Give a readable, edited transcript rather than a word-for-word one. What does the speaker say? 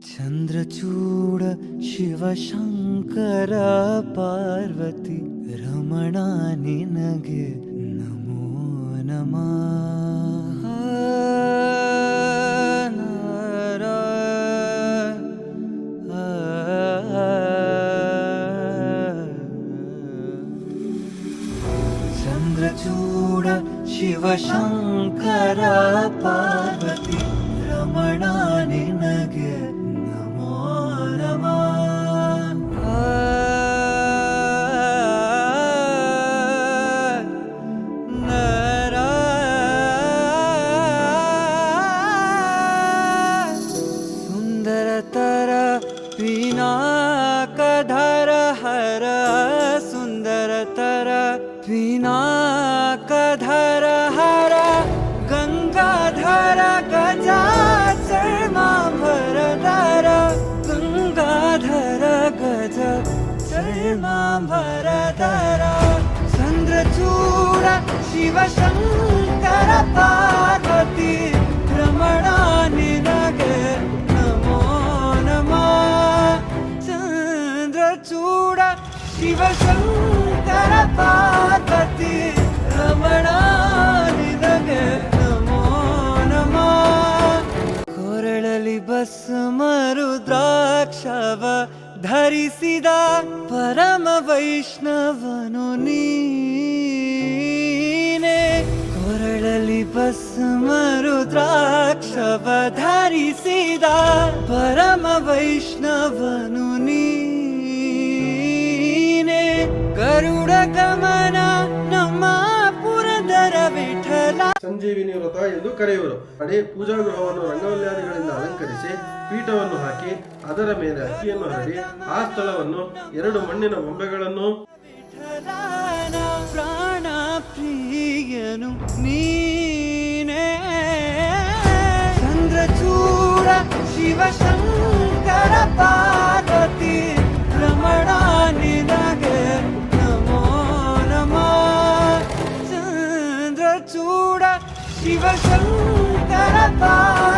ಚಂದ್ರಚೂಡ ಶಿವಶಂಕರ ಪಾರ್ವತಿ ರಮಣ ನಿನಗೆ ನಮೋ ನಮಃ. ಚಂದ್ರಚೂಡ ಶಿವಶಂಕರ ಪಾರ್ವತಿ ರಮಣ ನಿನಗೆ ನಮೋ ನಮಃ. ಸುಂದರತರ ಪಿನಾಕಧರ ಹರ ಸುಂದರತರ ಪಿನಾಕಧರ ಹರ ಗಂಗಾಧರ ಗಜಾಚರ್ಮಾಂಬರಧರ ಗಂಗಾಧರ ಗಜ ಚರ್ಮಾಂಬರಧರ ಚಂದ್ರಚೂಡ ಶಿವಶಂಕರ ಪಾರ್ವತಿ ರಮಣ ನಿನಗೆ ನಮೋ ನಮಃ. ಚಂದ್ರಚೂಡ ಶಿವಶಂಕರ ಪಾರ್ವತಿ ರಮಣ ನಿನಗೆ ನಮೋ ನಮಃ. ಕೊರಳಲಿ ಭಸ್ಮ ರುದ್ರಾಕ್ಷವ ಧರಿಸಿದ ಪರಮ ವೈಷ್ಣವನು ನೀನೆ. ಕೊರಳಲಿ ಭಸ್ಮ ರುದ್ರಾಕ್ಷವ ಧರಿಸಿದ ಪರಮ ವೈಷ್ಣವನು ನೀನೆ. ಗರುಡ ಗಮನ ನಮ್ಮ ಪುರದರ ವಿಠಲ. ಸಂಜೀವಿನಿ ವ್ರತ ಎಂದು ಕರೆಯುವರು. ಅದೇ ಪೂಜಾ ಗೃಹವನ್ನು ರಂಗವಲ್ಯಾದಿಗಳಿಂದ ಅಲಂಕರಿಸಿ ಪೀಠವನ್ನು ಹಾಕಿ ಅದರ ಮೇಲೆ ಅಕ್ಕಿಯನ್ನು ಹರಡಿ ಆ ಸ್ಥಳವನ್ನು 2 ಮಣ್ಣಿನ ಬೊಂಬೆಗಳನ್ನು ಪ್ರಾಣ ಪ್ರಿಯನು ನೀನೇ. ಚಂದ್ರಚೂಡ ಶಿವಶಂಕರ ಪಾರ್ವತಿ ರಮಣ ನಿನಗೆ ನಮೋ ನಮಃ. ಚಂದ್ರಚೂಡ ಶಿವಶಂಕರ ಪಾರ್ವತಿ